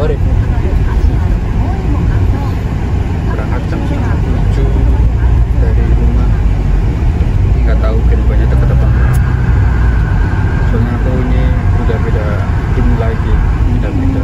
sore. Berangkat jam 6:30 dari rumah. Nggak tahu kedepannya dekat apa enggak. Soalnya aku ini udah beda tim lagi, beda.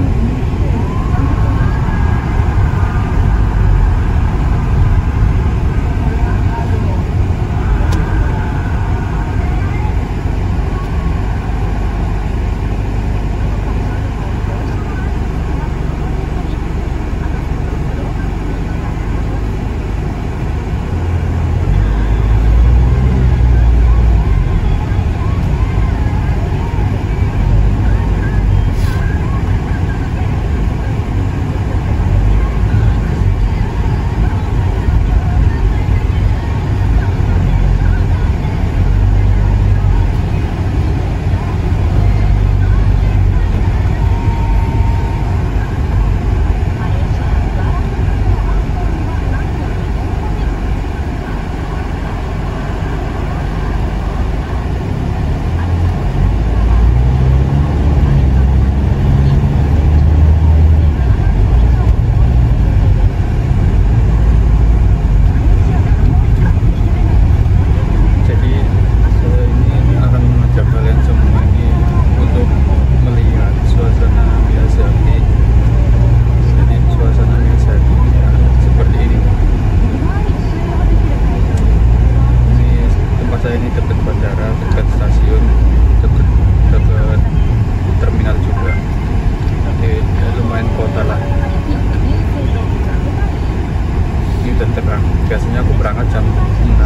Biasanya aku berangkat jam 6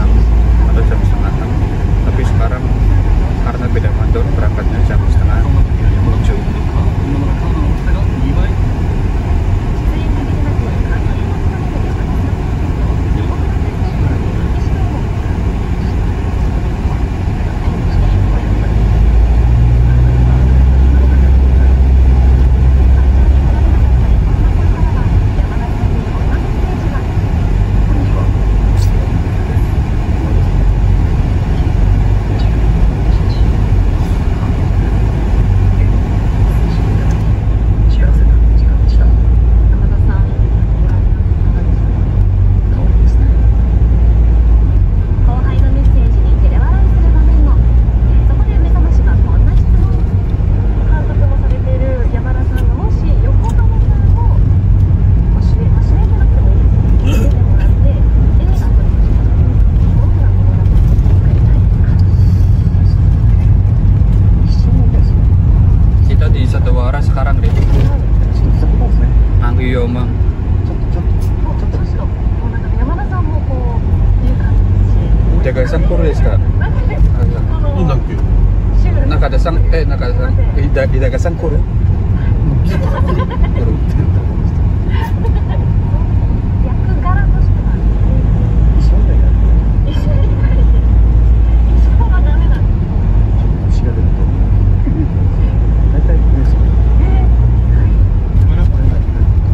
atau jam setengah 6, tapi sekarang karena beda kantor berangkatnya jam setengah 7. Sekarang deh Nangiyoma Dagasan kuru desu ka? Nakadasan Dagasan kuru? Kuru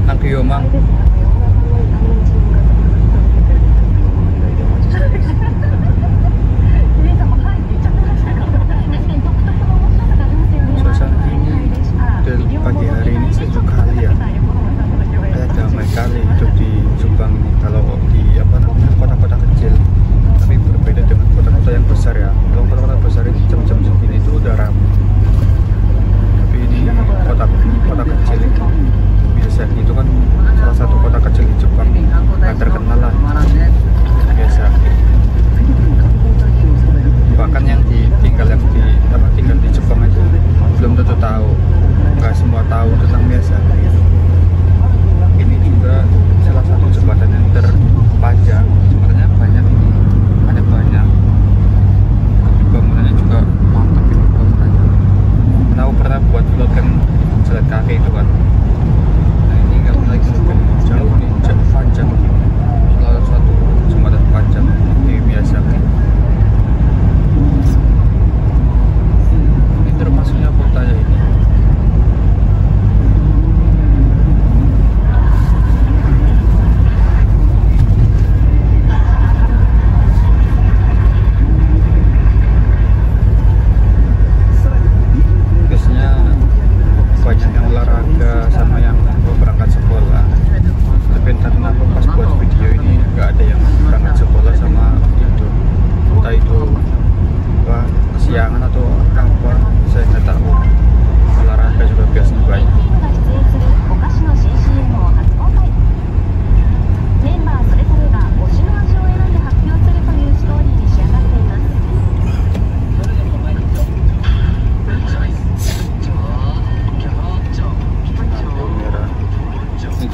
Nangiyoma olahraga sama yang mau berangkat sekolah. Tapi entah kenapa pas buat video ini nggak ada yang berangkat sekolah sama itu, entah itu apa kesiangan atau apa, saya nggak tahu. Olahraga juga biasanya banyak.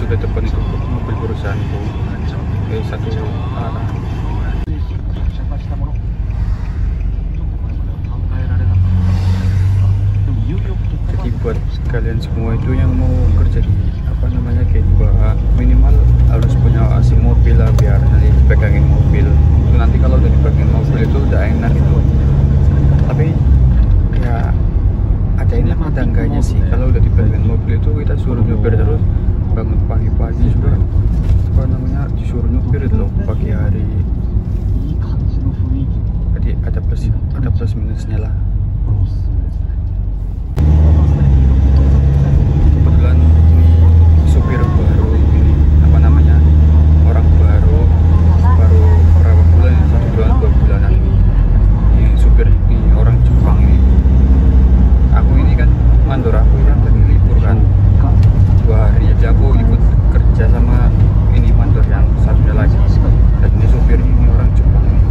Sudah depan itu mobil perusahaanku satu arah. Jadi buat kalian semua itu yang mau kerja di apa namanya kayak minimal harus punya AC mobil lah, biar nanti pegangin mobil itu, nanti kalau udah dipegangin mobil itu udah enak itu. Tapi ya ada enak ada enggaknya sih. Kalau udah dipegangin mobil itu kita suruh nyupir terus, bangun pagi-pagi juga apa namanya disuruh nyupir itu loh pagi hari. Jadi ada plus minusnya lah. Kebetulan ini supir baru, ini apa namanya orang baru berapa bulan ya, 1 bulan 2 bulanan ini supir ini orang Jepang ini. Aku ini kan mandor, aku yang lagi libur kan 2 hari, jadi aku ikut kerja sama ini mandor yang satunya lagi. Dan ini supir ini orang Jepang nih,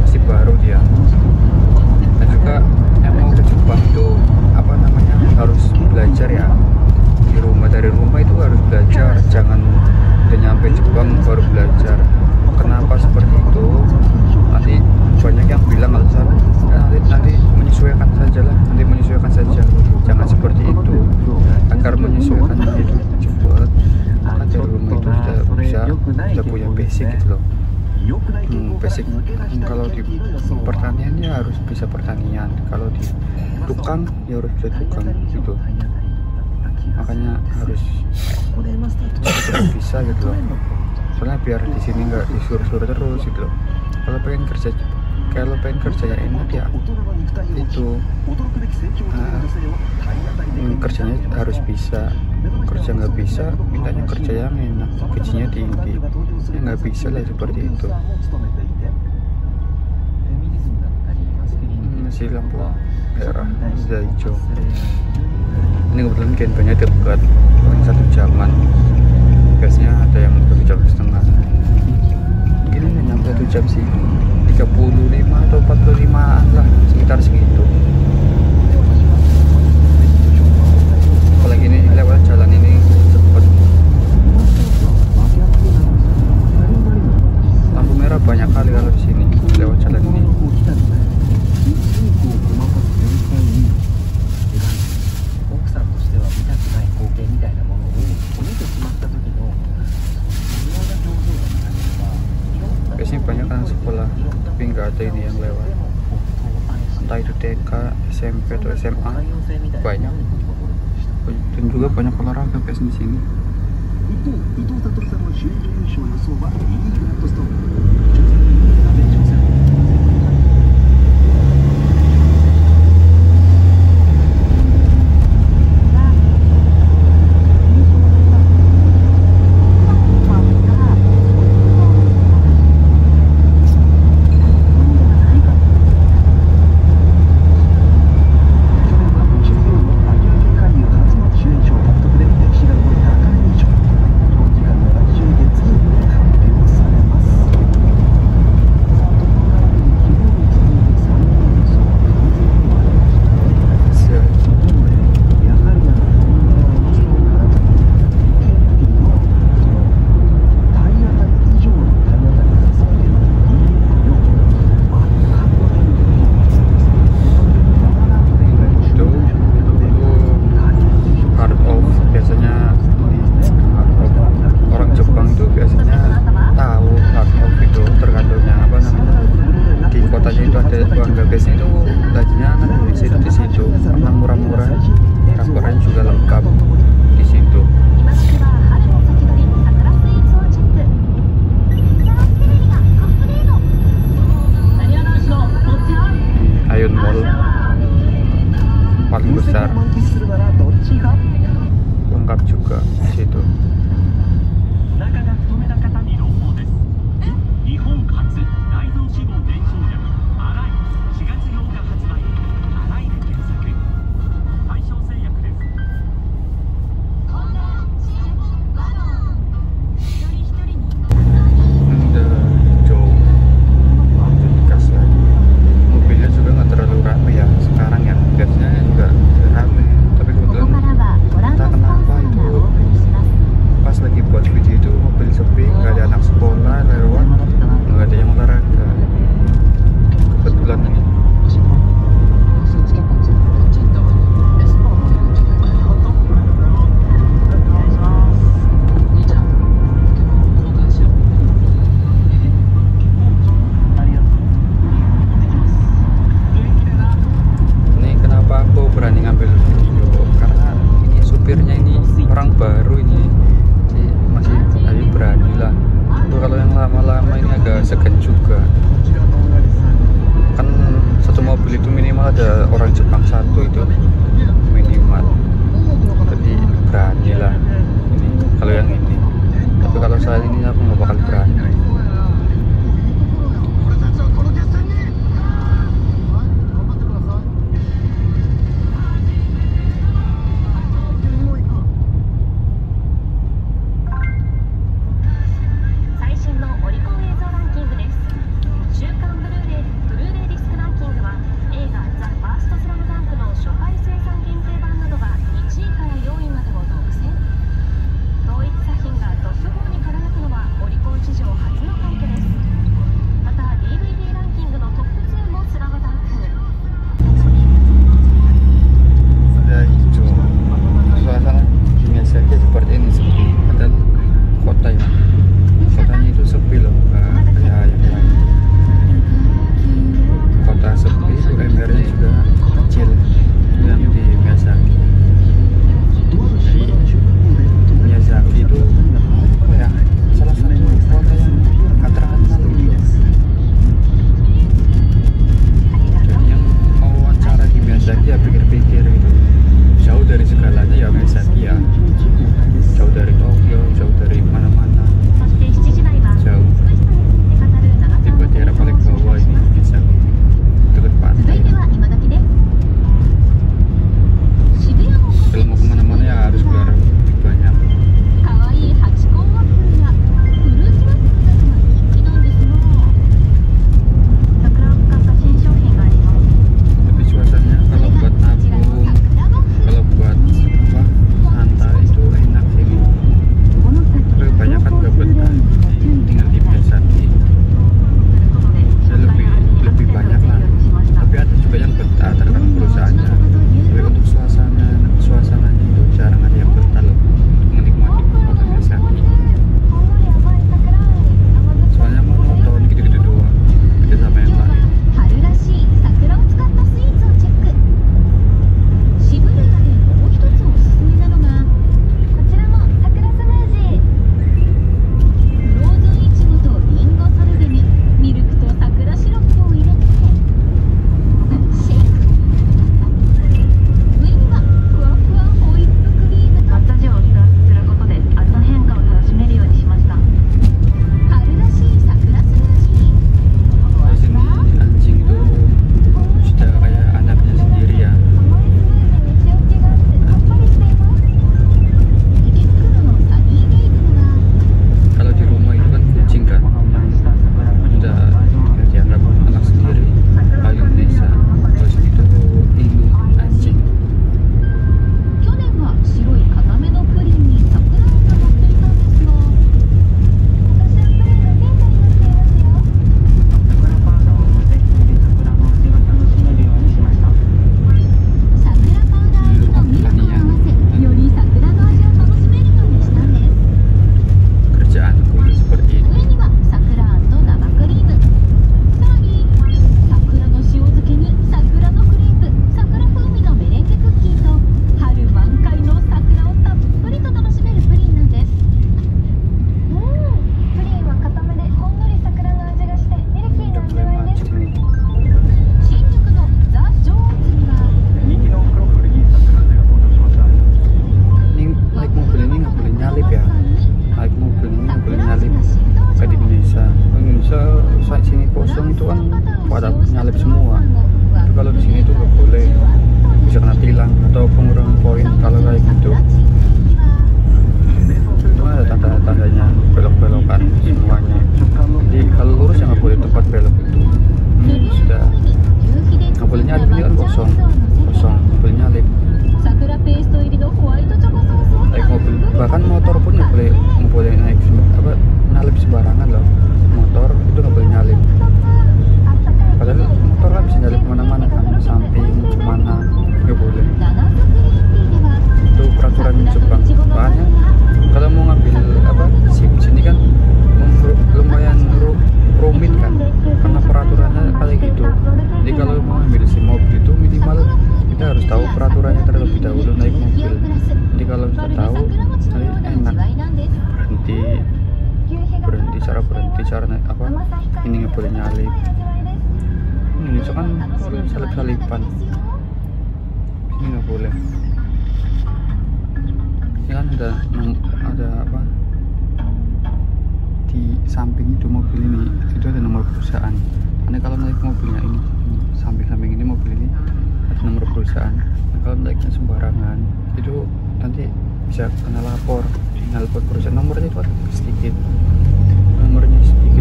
masih baru dia. Dan juga yang mau ke Jepang itu apa namanya harus belajar ya di rumah, dari rumah itu harus belajar, jangan udah nyampe Jepang baru belajar. Kenapa seperti itu? Nanti banyak yang bilang alasan nanti menyesuaikan saja lah, nanti menyesuaikan saja, jangan seperti itu. Agar menyesuaikan itu cepat, maka dari rumah itu sudah punya basic gitu loh. Basic kalau di pertanian ya harus bisa pertanian, kalau di tukang ya harus bisa tukang gitu. Makanya harus bisa gitu loh, soalnya biar di sini nggak disuruh-suruh terus gitu loh. Kalau pengen kerjanya enak ya itu kerjanya harus bisa. Kerja nggak bisa, mintanya kerja yang enak, gajinya tinggi, ya nggak bisa lah seperti itu. Masih lampu merah, sudah hijau. Ini kebetulan campingnya dekat, paling 1 jaman. Biasanya ada yang 1,5 jam. Mungkin nggak nyampe 1 jam sih, 35 atau 45 lah, sekitar segitu. Apalagi ini lewat jalan ini cepat. Lampu merah banyak kali kalau di sini lewat jalan ini. Biasanya banyak kan sekolah, tapi nggak ada ini yang lewat. Entah itu TK, SMP atau SMA, banyak. Dan juga banyak olahraga biasanya di sini. juga di situ. bahkan motor pun nggak boleh naik nyalip sembarangan loh. Motor itu nggak boleh nyalip, padahal motor kan bisa nyalip kemana-mana kan, samping mana nggak boleh. Itu peraturan Jepang. Makanya kalau mau ngambil SIM sini kan lumayan rumit kan, karena peraturannya kayak gitu. Jadi kalau mau ambil SIM mobil itu minimal kita harus tahu peraturannya terlebih dahulu naik mobil. Jadi kalau sudah tahu, enak berhenti cara naik ini nggak boleh nyalip. Ini kan salip-salipan, ini nggak boleh. Ini kan ada di samping itu mobil ini, itu ada nomor perusahaan. Karena kalau naik mobilnya ini samping ini mobil ini ada nomor perusahaan. Nah, kalau naiknya sembarangan itu nanti bisa kena lapor perusahaan. Nomornya itu ada sedikit,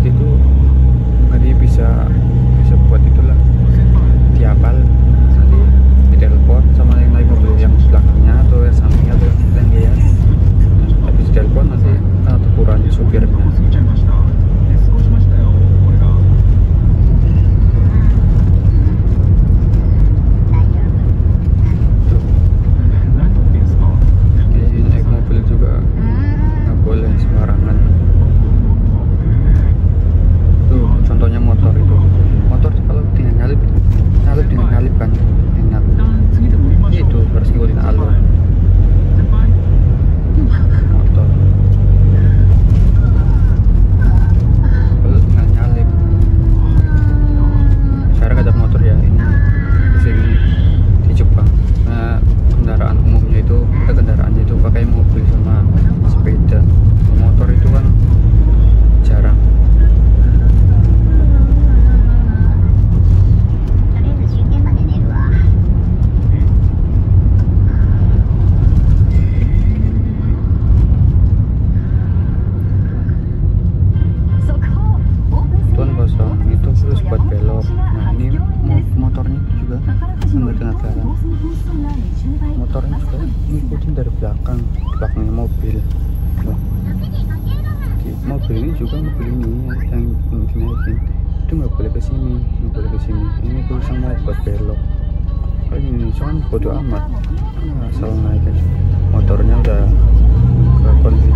itu jadi bisa buat itulah dihafal, nanti ditelepon sama yang naik mobil yang belakangnya atau yang sampingnya atau yang dia, habis ditelepon nanti teguran supirnya. Naik mobil juga nggak boleh sembarangan. Tuh contohnya motor kalau dengan nyalip kan enak, itu harus ngikutin alur motor. Kalau nggak nyalip, sekarang ada motor ya ini di sini di Jepang. Nah, kendaraannya itu pakai mobil sama sepeda. Motor itu kan jarang. Buat belok. Nah, ini motornya juga sambil kena jalan. Motornya juga ngikutin dari belakangnya mobil. Nah, di mobil ini yang dinaikin itu nggak boleh ke sini. Ini tulisan mau buat belok. Kalau ini kan bodo amat, asal naik aja. Motornya udah ke konflik.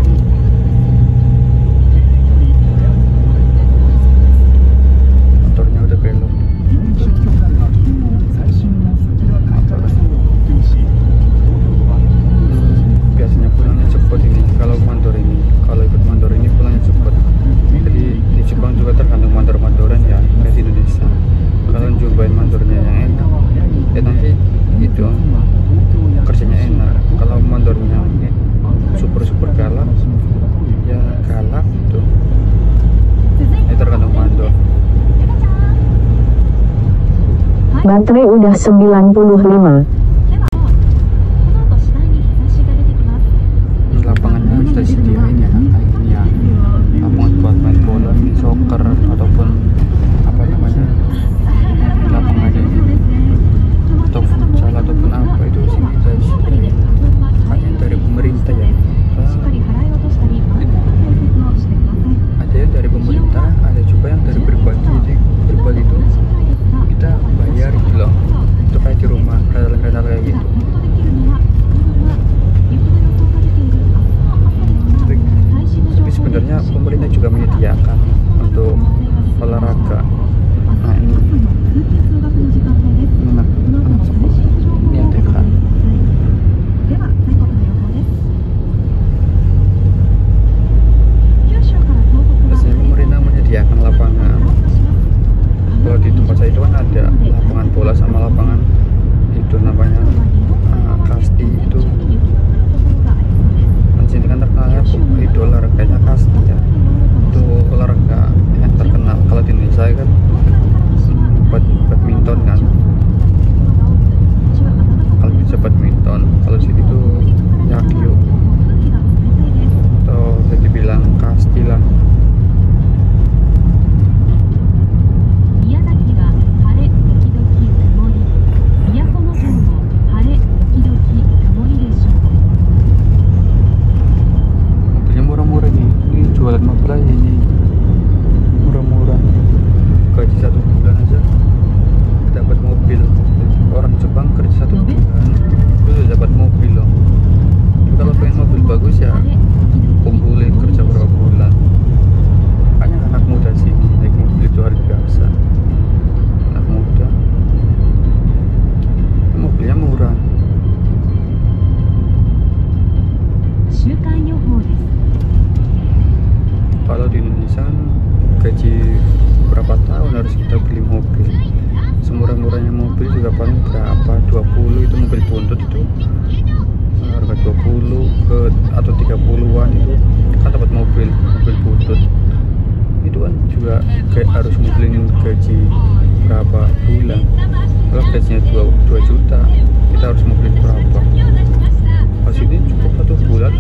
Belok. Biasanya pulangnya cepat ini kalau ikut mandor ini pulangnya cepat. Jadi di Jepang juga tergantung mandor-mandoran ya, kayak di Indonesia. Kalau nyobain mandornya yang enak, nanti itu kerjanya enak. Kalau mandornya super galak, ya galak tuh. Ini tergantung mandor. Baterai udah 95. Lapangannya sudah disediain ya, kayak gini ya. Lapangan buat main bola, soccer ataupun lapangannya ini atau futsal ataupun apa itu sini sudah disediain. Kayaknya dari pemerintah ya. Ada yang dari pemerintah, ada juga yang dari pribadi. Pribadi itu kita bayar gitu loh, itu kayak di rumah rental bagus ya kumpulin kerja berapa bulan. Hanya anak muda sini naik mobil itu hari biasa. Anak muda mobilnya murah. Kalau di Indonesia gaji berapa tahun harus kita beli mobil. Semurah-murahnya mobil juga paling berapa, 20 itu mobil buntut itu harga 20 ke atau 30-an itu kan dapat mobil buntut itu kan juga kayak harus ngumpulin gaji berapa bulan. Kalau gajinya 2 juta kita harus ngumpulin berapa, pas ini cukup 1 bulan